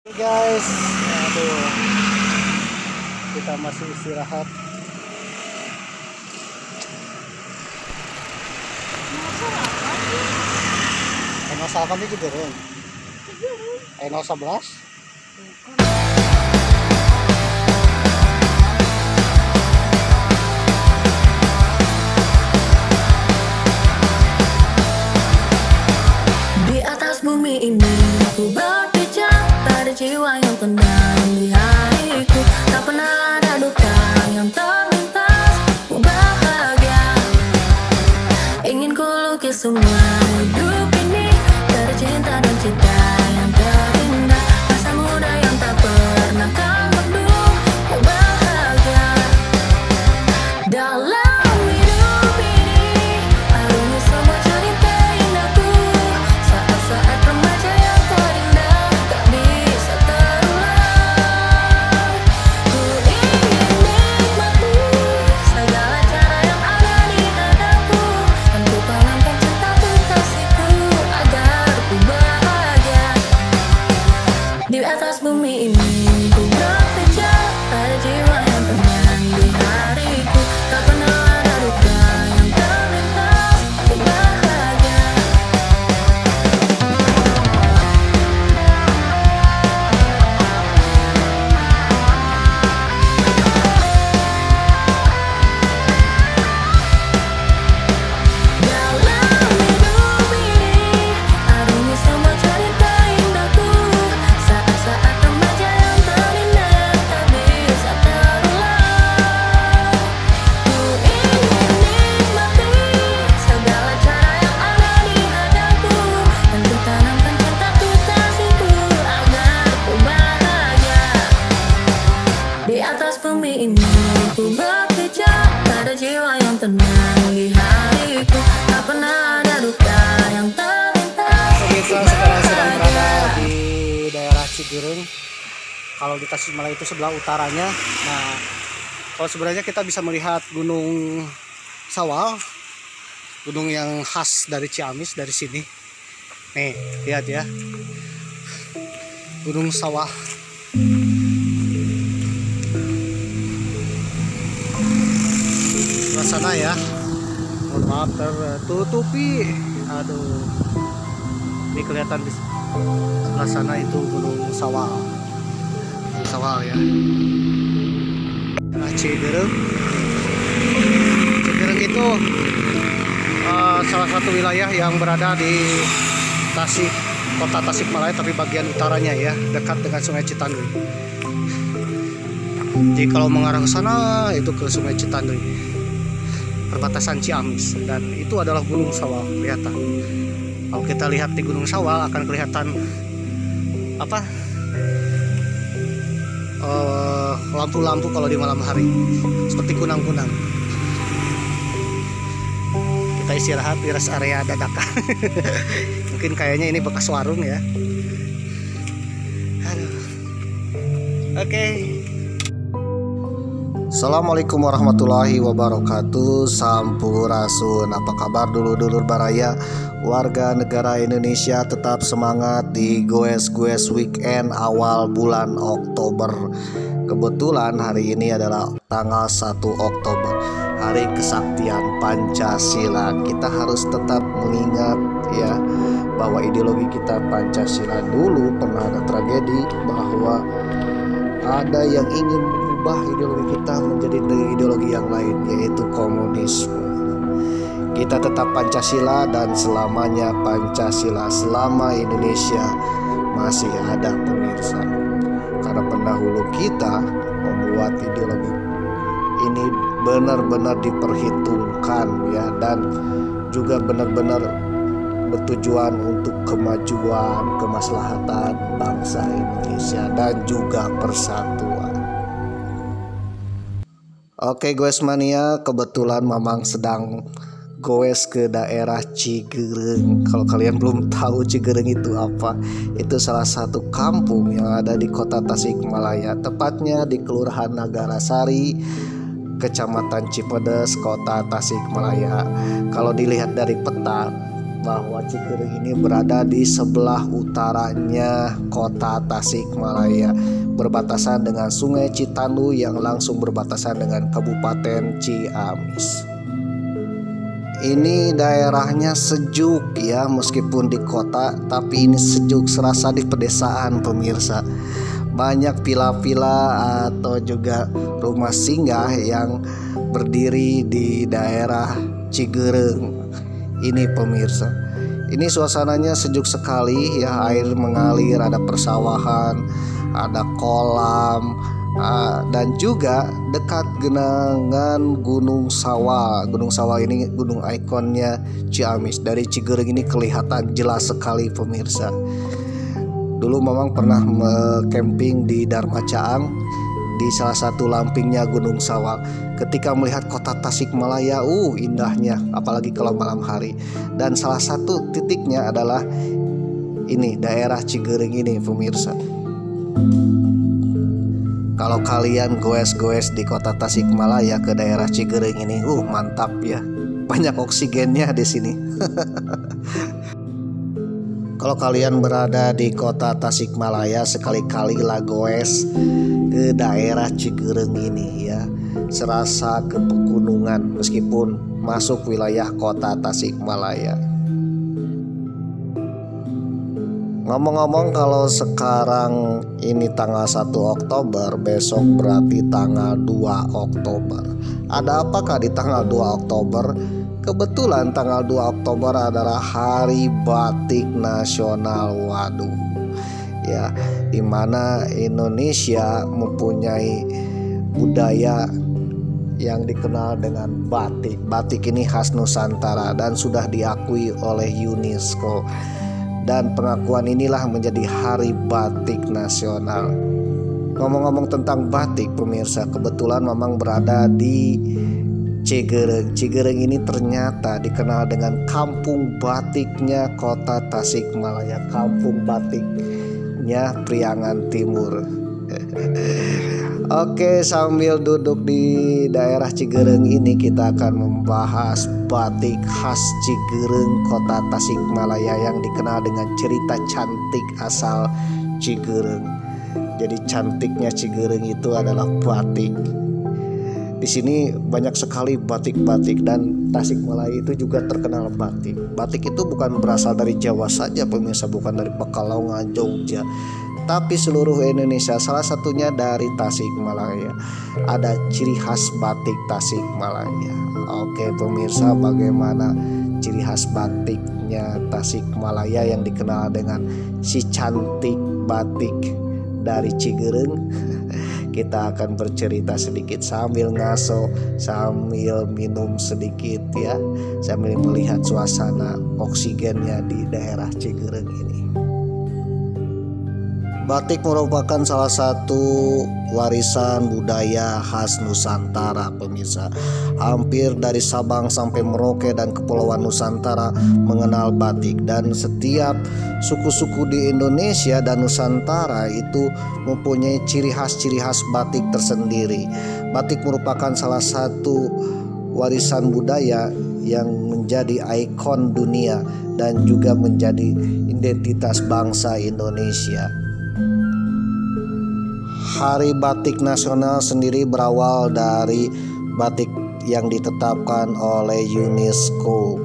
Hey guys, aduh, kita masih istirahat. Enosa kami juga ren. Enosa 11. Di atas bumi ini aku berpijak, tak ada jiwa yang tenang di hariku. Tak pernah ada duka yang terlintas, ku bahagia. Ingin ku lukis semua hidup ini dari cinta dan cita yang terindah. Masa muda yang tak pernah kan berdua, ku bahagia. Dalam hidup ini harus semua cerita indahku. Saat-saat remaja yang terindah tak bisa terulang. Ku ingin nikmati segala cara yang ada di hadapku, dan ku tanamkan cintaku kasihku agar ku bahagia. Di atas bumi ini ku berpijak, ada jiwa yang tenang di hariku. Tak pernah ada duka yang terlintas, ku bahagia. Dalam hidup ini arungi semua cerita indahku. Saat-saat remaja yang terindah tak bisa terulang. Ku ingin nikmati segala cara yang ada di hadapku, dan ku tanamkan cintaku kasihku agar ku bahagia. Di atas bumi ini ku berpijak, tak ada jiwa yang tenang di hariku. Tak pernah ada duka yang terlintas, Pemirsa sekarang sedang berada di daerah Cigereng. Kalau di Tasikmalaya itu sebelah utaranya. Nah, kalau sebenarnya kita bisa melihat Gunung Sawal, gunung yang khas dari Ciamis dari sini. Nih, lihat ya, Gunung Sawal. Sebelah sana ya. Mohon maaf tertutupi. Aduh. Ini kelihatan di sebelah sana itu Gunung Sawal. Gunung Sawal ya. Nah, Cigereng. Cigereng itu salah satu wilayah yang berada di kota Tasikmalaya, tapi bagian utaranya ya, dekat dengan Sungai Citanduy. Jadi kalau mengarah ke sana itu ke Sungai Citanduy, perbatasan Ciamis, dan itu adalah Gunung Sawal kelihatan. Kalau kita lihat di Gunung Sawal akan kelihatan apa? Lampu-lampu kalau di malam hari seperti kunang-kunang. Kita istirahat di rest area dadakan. Mungkin kayaknya ini bekas warung ya. Aduh. Oke. Assalamualaikum warahmatullahi wabarakatuh. Sampurasun. Apa kabar dulur-dulur baraya, warga negara Indonesia? Tetap semangat di goes-goes weekend awal bulan Oktober. Kebetulan hari ini adalah tanggal 1 Oktober, Hari Kesaktian Pancasila. Kita harus tetap mengingat ya bahwa ideologi kita Pancasila dulu pernah ada tragedi bahwa ada yang ingin mengubah ideologi kita menjadi ideologi yang lain, yaitu komunisme. Kita tetap Pancasila dan selamanya Pancasila, selama Indonesia masih ada, pemirsa. Karena pendahulu kita membuat ideologi ini benar-benar diperhitungkan ya, dan juga benar-benar bertujuan untuk kemajuan, kemaslahatan bangsa Indonesia dan juga persatuan. Oke guys mania, kebetulan Mamang sedang goes ke daerah Cigereng. Kalau kalian belum tahu Cigereng itu apa, itu salah satu kampung yang ada di kota Tasikmalaya, tepatnya di Kelurahan Nagarasari, Kecamatan Cipedes, kota Tasikmalaya. Kalau dilihat dari peta, bahwa Cigereng ini berada di sebelah utaranya kota Tasikmalaya, berbatasan dengan Sungai Citandu yang langsung berbatasan dengan Kabupaten Ciamis. Ini daerahnya sejuk ya, meskipun di kota tapi ini sejuk, serasa di pedesaan pemirsa. Banyak villa-villa atau juga rumah singgah yang berdiri di daerah Cigereng ini pemirsa. Ini suasananya sejuk sekali ya, air mengalir, ada persawahan, ada kolam, dan juga dekat genangan Gunung Sawal. Gunung Sawal ini gunung ikonnya Ciamis. Dari Cigereng ini kelihatan jelas sekali pemirsa. Dulu Mamang pernah camping di Dharma Caang, di salah satu lampingnya Gunung Sawal. Ketika melihat kota Tasikmalaya, indahnya, apalagi kalau malam hari. Dan salah satu titiknya adalah ini, daerah Cigereng ini pemirsa. Kalau kalian goes-goes di kota Tasikmalaya ke daerah Cigereng ini, mantap ya. Banyak oksigennya di sini. Kalau kalian berada di kota Tasikmalaya, sekali-kalilah goes ke daerah Cigereng ini ya. Serasa ke pegunungan meskipun masuk wilayah kota Tasikmalaya. Ngomong-ngomong, kalau sekarang ini tanggal 1 Oktober, besok berarti tanggal 2 Oktober. Ada apakah di tanggal 2 Oktober? Kebetulan tanggal 2 Oktober adalah Hari Batik Nasional. Waduh. Ya, di mana Indonesia mempunyai budaya yang dikenal dengan batik. Batik ini khas Nusantara dan sudah diakui oleh UNESCO. Dan pengakuan inilah menjadi Hari Batik Nasional. Ngomong-ngomong tentang batik pemirsa, kebetulan Mamang berada di Cigereng. Cigereng ini ternyata dikenal dengan kampung batiknya kota Tasikmalaya, kampung batiknya Priangan Timur. Oke, sambil duduk di daerah Cigereng ini kita akan membahas batik khas Cigereng kota Tasikmalaya yang dikenal dengan cerita cantik asal Cigereng. Jadi cantiknya Cigereng itu adalah batik. Di sini banyak sekali batik-batik dan Tasikmalaya itu juga terkenal batik. Batik itu bukan berasal dari Jawa saja pemirsa, bukan dari Pekalongan, Jogja, tapi seluruh Indonesia, salah satunya dari Tasikmalaya. Ada ciri khas batik Tasikmalaya. Oke pemirsa, bagaimana ciri khas batiknya Tasikmalaya yang dikenal dengan si cantik batik dari Cigereng? Kita akan bercerita sedikit sambil ngaso, sambil minum sedikit ya, sambil melihat suasana oksigennya di daerah Cigereng ini. Batik merupakan salah satu warisan budaya khas Nusantara pemirsa. Hampir dari Sabang sampai Merauke dan Kepulauan Nusantara mengenal batik, dan setiap suku-suku di Indonesia dan Nusantara itu mempunyai ciri khas batik tersendiri. Batik merupakan salah satu warisan budaya yang menjadi ikon dunia dan juga menjadi identitas bangsa Indonesia. Hari Batik Nasional sendiri berawal dari batik yang ditetapkan oleh UNESCO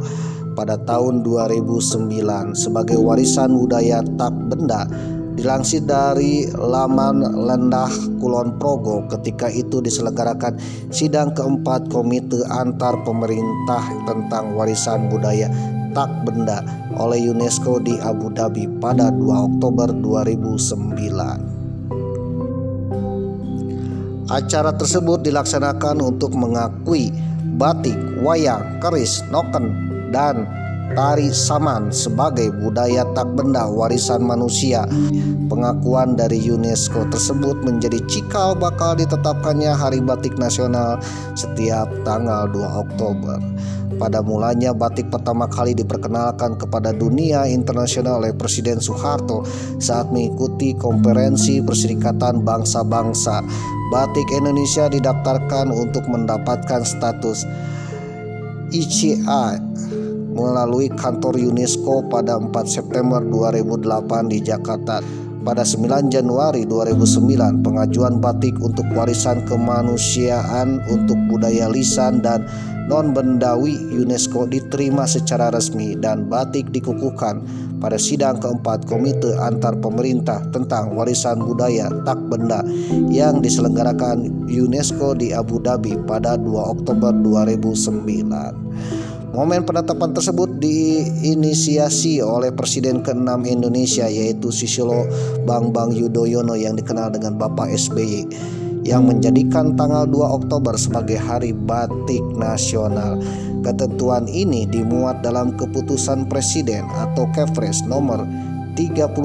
pada tahun 2009 sebagai warisan budaya tak benda. Dilansir dari laman Lendah Kulon Progo, ketika itu diselenggarakan sidang keempat Komite Antar Pemerintah tentang Warisan Budaya Tak Benda oleh UNESCO di Abu Dhabi pada 2 Oktober 2009. Acara tersebut dilaksanakan untuk mengakui batik, wayang, keris, noken, dan tari saman sebagai budaya tak benda warisan manusia. Pengakuan dari UNESCO tersebut menjadi cikal bakal ditetapkannya Hari Batik Nasional setiap tanggal 2 Oktober. Pada mulanya batik pertama kali diperkenalkan kepada dunia internasional oleh Presiden Soeharto saat mengikuti Konferensi Perserikatan Bangsa-Bangsa. Batik Indonesia didaftarkan untuk mendapatkan status ICA melalui kantor UNESCO pada 4 September 2008 di Jakarta. Pada 9 Januari 2009, pengajuan batik untuk warisan kemanusiaan untuk budaya lisan dan non-bendawi UNESCO diterima secara resmi dan batik dikukuhkan pada sidang keempat Komite Antar Pemerintah tentang Warisan Budaya Tak Benda yang diselenggarakan UNESCO di Abu Dhabi pada 2 Oktober 2009. Momen penetapan tersebut diinisiasi oleh Presiden ke-6 Indonesia yaitu Susilo Bambang Yudhoyono yang dikenal dengan Bapak SBY, yang menjadikan tanggal 2 Oktober sebagai Hari Batik Nasional. Ketentuan ini dimuat dalam Keputusan Presiden atau Kepres nomor 33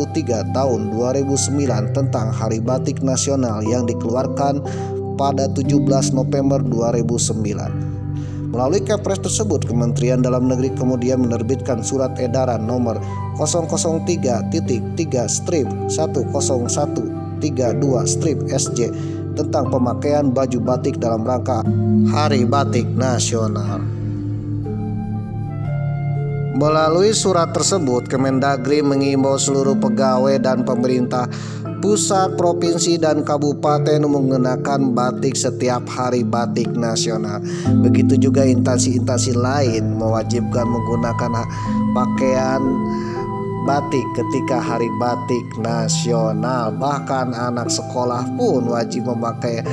tahun 2009 tentang Hari Batik Nasional yang dikeluarkan pada 17 November 2009. Melalui Kepres tersebut, Kementerian Dalam Negeri kemudian menerbitkan Surat Edaran nomor 003.3-10132-SJ tentang pemakaian baju batik dalam rangka Hari Batik Nasional. Melalui surat tersebut, Kemendagri mengimbau seluruh pegawai dan pemerintah pusat, provinsi, dan kabupaten mengenakan batik setiap Hari Batik Nasional. Begitu juga instansi-instansi lain mewajibkan menggunakan pakaian batik ketika Hari Batik Nasional. Bahkan anak sekolah pun wajib memakai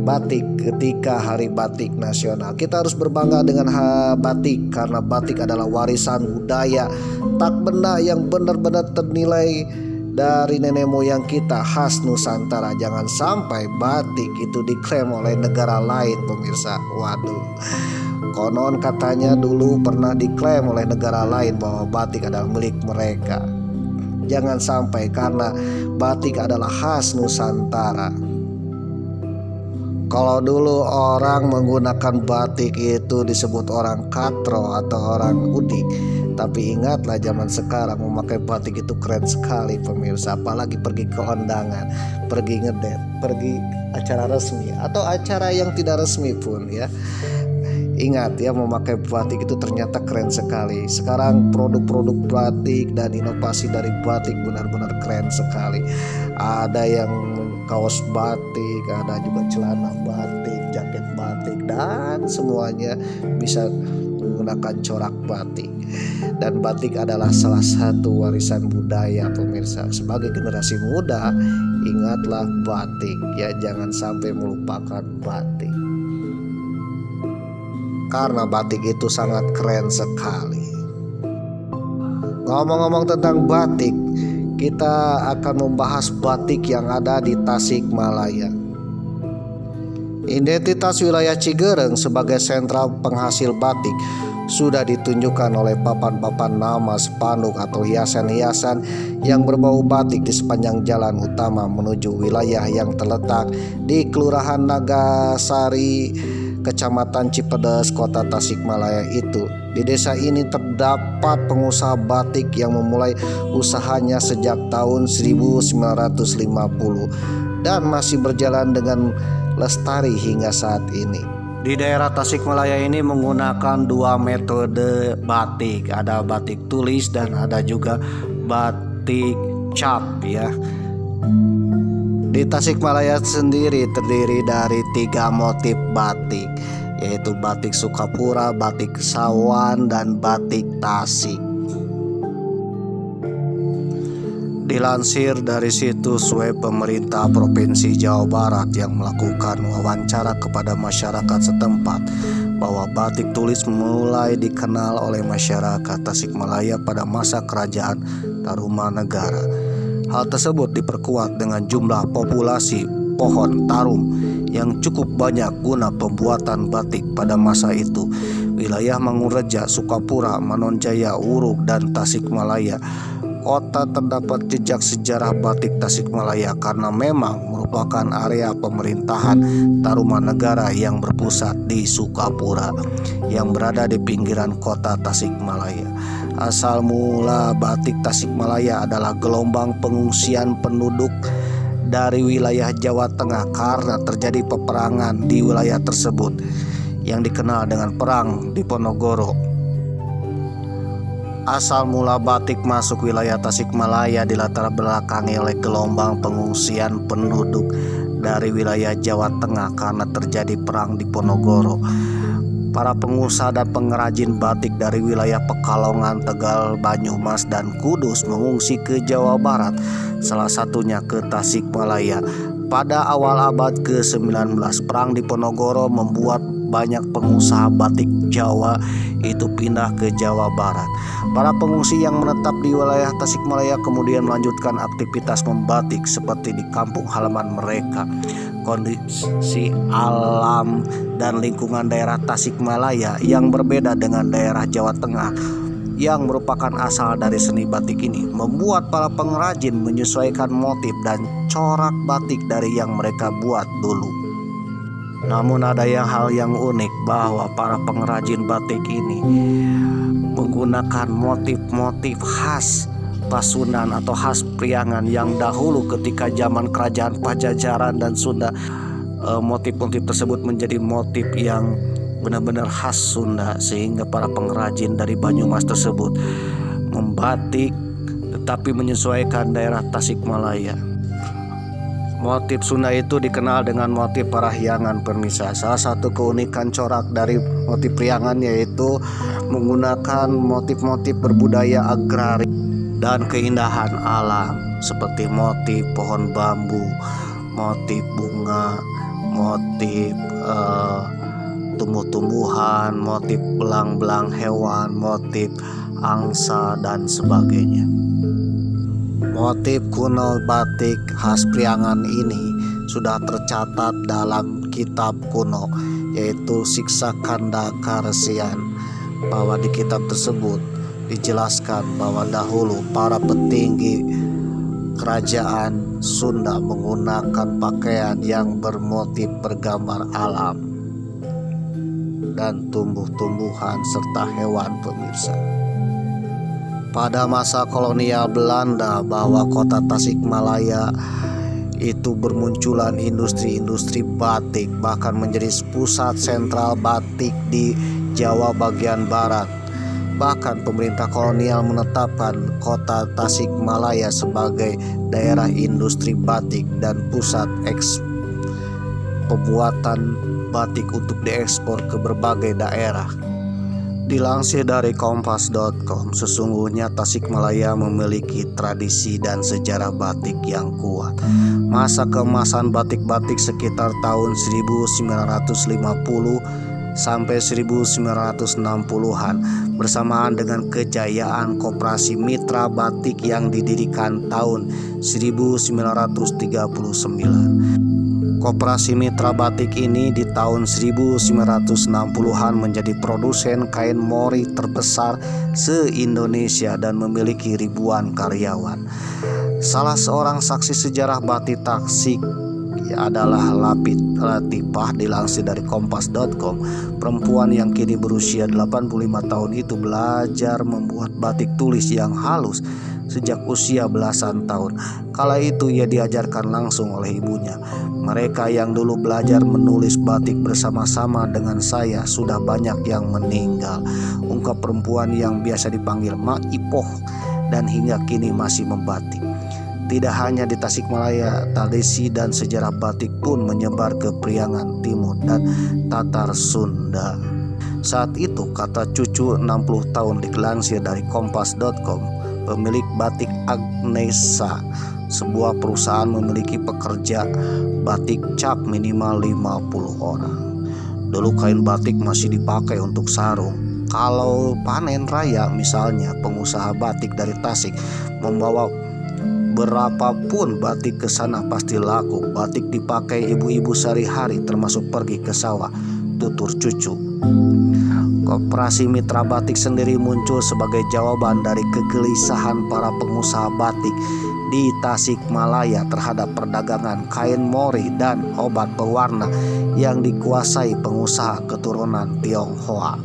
batik ketika Hari Batik Nasional. Kita harus berbangga dengan batik karena batik adalah warisan budaya tak benda yang benar-benar ternilai dari nenek moyang kita, khas Nusantara. Jangan sampai batik itu diklaim oleh negara lain, pemirsa. Waduh, konon katanya dulu pernah diklaim oleh negara lain bahwa batik adalah milik mereka. Jangan sampai, karena batik adalah khas Nusantara. Kalau dulu orang menggunakan batik itu disebut orang katro atau orang udik. Tapi ingatlah, zaman sekarang memakai batik itu keren sekali, pemirsa. Apalagi pergi ke undangan, pergi ngedet, pergi acara resmi atau acara yang tidak resmi pun ya. Ingat ya, memakai batik itu ternyata keren sekali. Sekarang produk-produk batik dan inovasi dari batik benar-benar keren sekali. Ada yang kaos batik, ada juga celana batik, jaket batik, dan semuanya bisa menggunakan corak batik. Dan batik adalah salah satu warisan budaya, pemirsa. Sebagai generasi muda, ingatlah batik ya, jangan sampai melupakan batik. Karena batik itu sangat keren sekali. Ngomong-ngomong tentang batik, kita akan membahas batik yang ada di Tasikmalaya. Identitas wilayah Cigereng sebagai sentra penghasil batik sudah ditunjukkan oleh papan-papan nama, spanduk atau hiasan-hiasan yang berbau batik di sepanjang jalan utama menuju wilayah yang terletak di Kelurahan Nagasari, Kecamatan Cipedes, Kota Tasikmalaya itu. Di desa ini terdapat pengusaha batik yang memulai usahanya sejak tahun 1950 dan masih berjalan dengan lestari hingga saat ini. Di daerah Tasikmalaya ini menggunakan dua metode batik, ada batik tulis dan ada juga batik cap ya. Di Tasikmalaya sendiri terdiri dari 3 motif batik, yaitu batik Sukapura, batik Sawan, dan batik Tasik. Dilansir dari situs web pemerintah Provinsi Jawa Barat yang melakukan wawancara kepada masyarakat setempat bahwa batik tulis mulai dikenal oleh masyarakat Tasikmalaya pada masa kerajaan Tarumanegara. Hal tersebut diperkuat dengan jumlah populasi pohon tarum yang cukup banyak guna pembuatan batik pada masa itu. Wilayah Mangunreja, Sukapura, Manonjaya, Wuruk, dan Tasikmalaya kota terdapat jejak sejarah batik Tasikmalaya karena memang merupakan area pemerintahan Tarumanegara yang berpusat di Sukapura yang berada di pinggiran kota Tasikmalaya. Asal mula batik Tasikmalaya adalah gelombang pengungsian penduduk dari wilayah Jawa Tengah karena terjadi peperangan di wilayah tersebut yang dikenal dengan Perang Diponegoro. Asal mula batik masuk wilayah Tasikmalaya dilatar belakangi oleh gelombang pengungsian penduduk dari wilayah Jawa Tengah karena terjadi perang di Ponorogo. Para pengusaha dan pengrajin batik dari wilayah Pekalongan, Tegal, Banyumas, dan Kudus mengungsi ke Jawa Barat, salah satunya ke Tasikmalaya. Pada awal abad ke-19, perang di Ponorogo membuat banyak pengusaha batik Jawa itu pindah ke Jawa Barat. Para pengungsi yang menetap di wilayah Tasikmalaya kemudian melanjutkan aktivitas membatik seperti di kampung halaman mereka. Kondisi alam dan lingkungan daerah Tasikmalaya yang berbeda dengan daerah Jawa Tengah yang merupakan asal dari seni batik ini membuat para pengrajin menyesuaikan motif dan corak batik dari yang mereka buat dulu. Namun ada hal yang unik bahwa para pengrajin batik ini menggunakan motif-motif khas Pasundan atau khas Priangan yang dahulu ketika zaman kerajaan Pajajaran dan Sunda. Motif-motif tersebut menjadi motif yang benar-benar khas Sunda, sehingga para pengrajin dari Banyumas tersebut membatik tetapi menyesuaikan daerah Tasikmalaya. Motif Sunda itu dikenal dengan motif parahyangan permisa. Salah satu keunikan corak dari motif Priangan yaitu menggunakan motif-motif berbudaya agraris dan keindahan alam seperti motif pohon bambu, motif bunga, motif tumbuh-tumbuhan, motif belang-belang hewan, motif angsa, dan sebagainya. Motif kuno batik khas Priangan ini sudah tercatat dalam kitab kuno yaitu Siksa Kanda Karesian, bahwa di kitab tersebut dijelaskan bahwa dahulu para petinggi kerajaan Sunda menggunakan pakaian yang bermotif bergambar alam dan tumbuh-tumbuhan serta hewan, pemirsa. Pada masa kolonial Belanda, bahwa kota Tasikmalaya itu bermunculan industri-industri batik, bahkan menjadi pusat sentral batik di Jawa bagian barat. Bahkan pemerintah kolonial menetapkan kota Tasikmalaya sebagai daerah industri batik dan pusat pembuatan batik untuk diekspor ke berbagai daerah. Dilansir dari kompas.com, sesungguhnya Tasikmalaya memiliki tradisi dan sejarah batik yang kuat. Masa keemasan batik-batik sekitar tahun 1950 sampai 1960-an bersamaan dengan kejayaan Koperasi Mitra Batik yang didirikan tahun 1939. Koperasi Mitra Batik ini di tahun 1960-an menjadi produsen kain mori terbesar se-Indonesia dan memiliki ribuan karyawan. Salah seorang saksi sejarah batik Tasik adalah Latifah. Dilansir dari kompas.com, perempuan yang kini berusia 85 tahun itu belajar membuat batik tulis yang halus sejak usia belasan tahun. Kala itu ia diajarkan langsung oleh ibunya. Mereka yang dulu belajar menulis batik bersama-sama dengan saya sudah banyak yang meninggal, ungkap perempuan yang biasa dipanggil Mak Ipoh dan hingga kini masih membatik. Tidak hanya di Tasikmalaya, tradisi dan sejarah batik pun menyebar ke Priangan Timur dan Tatar Sunda. Saat itu, kata cucu 60 tahun dilansir dari kompas.com, pemilik batik Agnesa, sebuah perusahaan memiliki pekerja batik cap minimal 50 orang. Dulu kain batik masih dipakai untuk sarung. Kalau panen raya misalnya, pengusaha batik dari Tasik membawa berapapun batik ke sana pasti laku. Batik dipakai ibu-ibu sehari-hari termasuk pergi ke sawah, tutur cucu. Koperasi Mitra Batik sendiri muncul sebagai jawaban dari kegelisahan para pengusaha batik di Tasikmalaya terhadap perdagangan kain mori dan obat pewarna yang dikuasai pengusaha keturunan Tionghoa.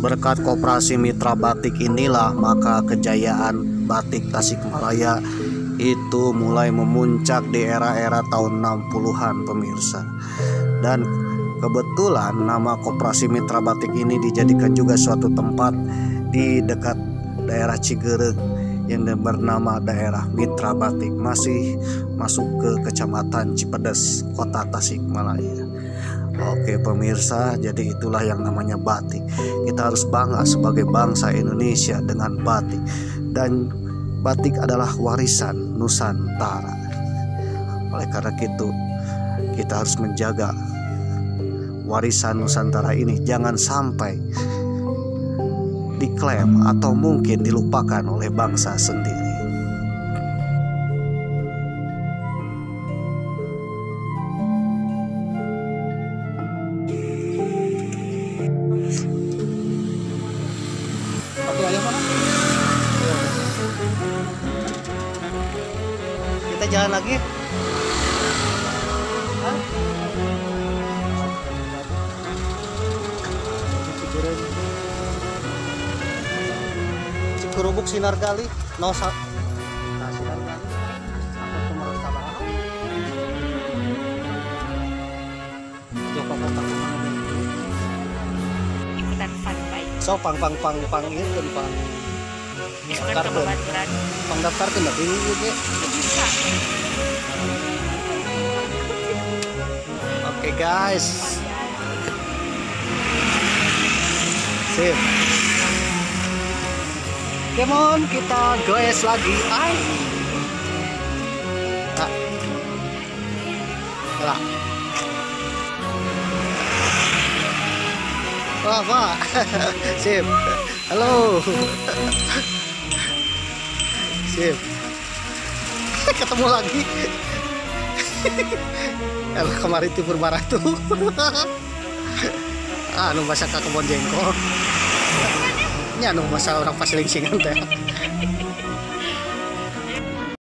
Berkat Koperasi Mitra Batik inilah maka kejayaan batik Tasikmalaya itu mulai memuncak di era-era tahun 60-an, pemirsa. Dan kebetulan nama Koperasi Mitra Batik ini dijadikan juga suatu tempat di dekat daerah Cigereng yang bernama daerah Mitra Batik, masih masuk ke Kecamatan Cipedes, Kota Tasikmalaya. Oke pemirsa, jadi itulah yang namanya batik. Kita harus bangga sebagai bangsa Indonesia dengan batik, dan batik adalah warisan Nusantara. Oleh karena itu kita harus menjaga warisan Nusantara ini, jangan sampai diklaim atau mungkin dilupakan oleh bangsa sendiri. Oke, ayo mana? Kita jalan lagi. Hah? Cikurubuk Sinar Gali, Nosa. Nah, Sinar Gali. Aku kemarin salah. Coba kontak kemana? Ikutan santai. So pang itu pang Ikutan ke babaturan. pang daftar ke nabi juga. Bisa. Oke guys, sip. Come on, kita goes lagi. Ay. Nah. Lah. Wah, Pak. Sip. Halo. Sip. Ketemu lagi. Kemarin Timur Barat tuh. Anu bahasa kebon jengkol. Ini anu bahasa orang Pasilingsingan teh.